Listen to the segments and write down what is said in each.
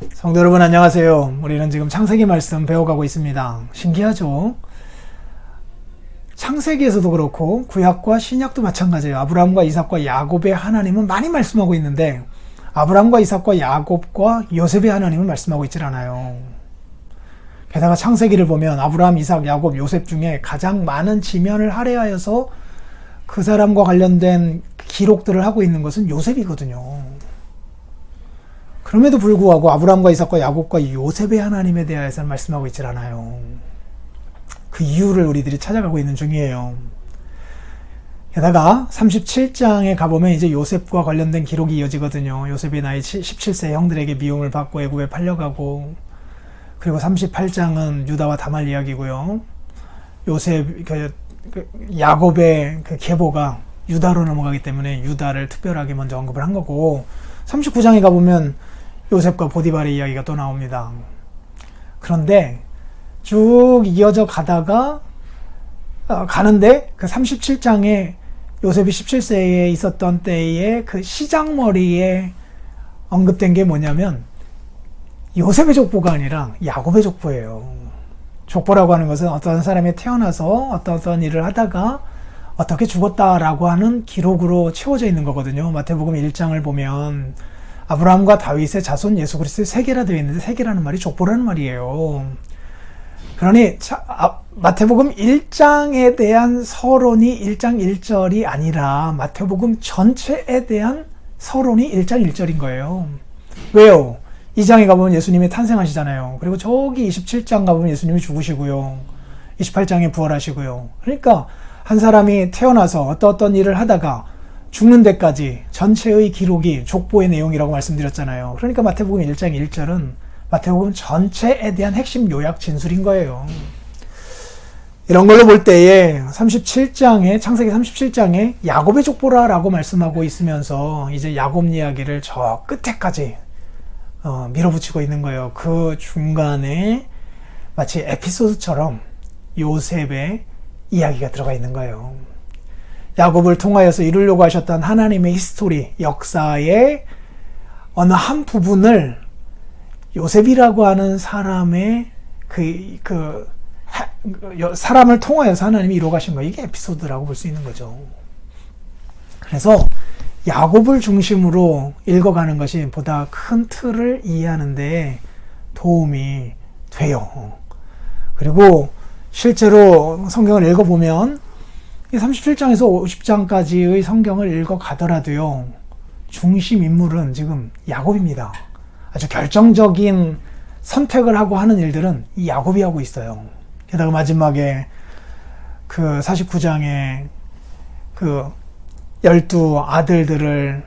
성도 여러분 안녕하세요. 우리는 지금 창세기 말씀 배워가고 있습니다. 신기하죠? 창세기에서도 그렇고 구약과 신약도 마찬가지예요. 아브라함과 이삭과 야곱의 하나님은 많이 말씀하고 있는데 아브라함과 이삭과 야곱과 요셉의 하나님은 말씀하고 있질 않아요. 게다가 창세기를 보면 아브라함, 이삭, 야곱, 요셉 중에 가장 많은 지면을 할애하여서 그 사람과 관련된 기록들을 하고 있는 것은 요셉이거든요. 그럼에도 불구하고 아브라함과 이삭과 야곱과 요셉의 하나님에 대해서는 말씀하고 있질 않아요. 그 이유를 우리들이 찾아가고 있는 중이에요. 게다가 37장에 가보면 이제 요셉과 관련된 기록이 이어지거든요. 요셉이 나이 17세 형들에게 미움을 받고 애굽에 팔려가고, 그리고 38장은 유다와 다말 이야기고요. 요셉, 야곱의 그 계보가 유다로 넘어가기 때문에 유다를 특별하게 먼저 언급을 한 거고, 39장에 가보면 요셉과 보디발의 이야기가 또 나옵니다. 그런데 쭉 이어져 가다가 가는데 그 37장에 요셉이 17세에 있었던 때에 그 시작머리에 언급된 게 뭐냐면 요셉의 족보가 아니라 야곱의 족보예요. 족보라고 하는 것은 어떤 사람이 태어나서 어떤 일을 하다가 어떻게 죽었다라고 하는 기록으로 채워져 있는 거거든요. 마태복음 1장을 보면 아브라함과 다윗의 자손 예수 그리스도의 세계라 되어 있는데, 세계라는 말이 족보라는 말이에요. 그러니 마태복음 1장에 대한 서론이 1장 1절이 아니라 마태복음 전체에 대한 서론이 1장 1절인 거예요. 왜요? 2장에 가보면 예수님이 탄생하시잖아요. 그리고 저기 27장 가보면 예수님이 죽으시고요. 28장에 부활하시고요. 그러니까 한 사람이 태어나서 어떤 일을 하다가 죽는 데까지 전체의 기록이 족보의 내용이라고 말씀드렸잖아요. 그러니까 마태복음 1장 1절은 마태복음 전체에 대한 핵심 요약 진술인 거예요. 이런 걸로 볼 때에 창세기 37장에 야곱의 족보라라고 말씀하고 있으면서 이제 야곱 이야기를 저 끝에까지 밀어붙이고 있는 거예요. 그 중간에 마치 에피소드처럼 요셉의 이야기가 들어가 있는 거예요. 야곱을 통하여서 이루려고 하셨던 하나님의 히스토리, 역사의 어느 한 부분을 요셉이라고 하는 사람의 사람을 통하여서 하나님이 이루어 가신 거예요. 이게 에피소드라고 볼 수 있는 거죠. 그래서 야곱을 중심으로 읽어가는 것이 보다 큰 틀을 이해하는 데 도움이 돼요. 그리고 실제로 성경을 읽어보면 37장에서 50장까지의 성경을 읽어가더라도요, 중심 인물은 지금 야곱입니다. 아주 결정적인 선택을 하고 하는 일들은 이 야곱이 하고 있어요. 게다가 마지막에 그 49장에 그 12 아들들을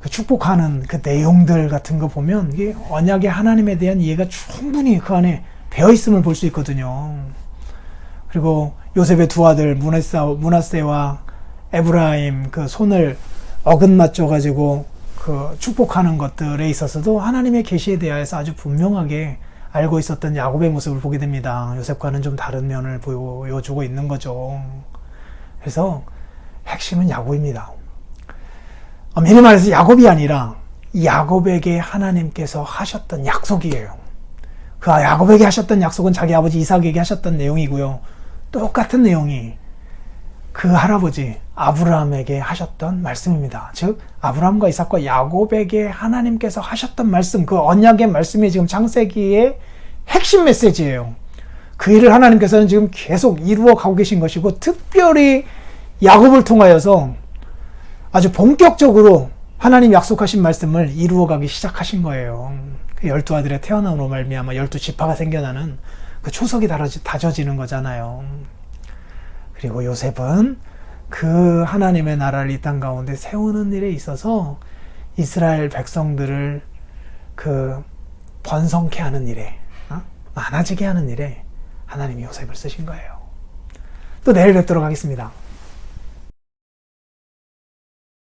축복하는 그 내용들 같은 거 보면 이게 언약의 하나님에 대한 이해가 충분히 그 안에 배어 있음을 볼 수 있거든요. 그리고 요셉의 두 아들 므낫세와 에브라임 그 손을 어긋맞춰 가지고 그 축복하는 것들에 있어서도 하나님의 계시에 대하여서 아주 분명하게 알고 있었던 야곱의 모습을 보게 됩니다. 요셉과는 좀 다른 면을 보여주고 있는 거죠. 그래서 핵심은 야곱입니다. 미리 말해서 야곱이 아니라 야곱에게 하나님께서 하셨던 약속이에요. 그 야곱에게 하셨던 약속은 자기 아버지 이삭에게 하셨던 내용이고요. 똑같은 내용이 그 할아버지 아브라함에게 하셨던 말씀입니다. 즉 아브라함과 이삭과 야곱에게 하나님께서 하셨던 말씀, 그 언약의 말씀이 지금 창세기의 핵심 메시지예요. 그 일을 하나님께서는 지금 계속 이루어 가고 계신 것이고, 특별히 야곱을 통하여서 아주 본격적으로 하나님 약속하신 말씀을 이루어 가기 시작하신 거예요. 그 12아들의 태어남으로 말미암아 12지파가 생겨나는 그 초석이 다져지는 거잖아요. 그리고 요셉은 그 하나님의 나라를 이 땅 가운데 세우는 일에 있어서 이스라엘 백성들을 그 번성케 하는 일에, 많아지게 하는 일에 하나님이 요셉을 쓰신 거예요. 또 내일 뵙도록 하겠습니다.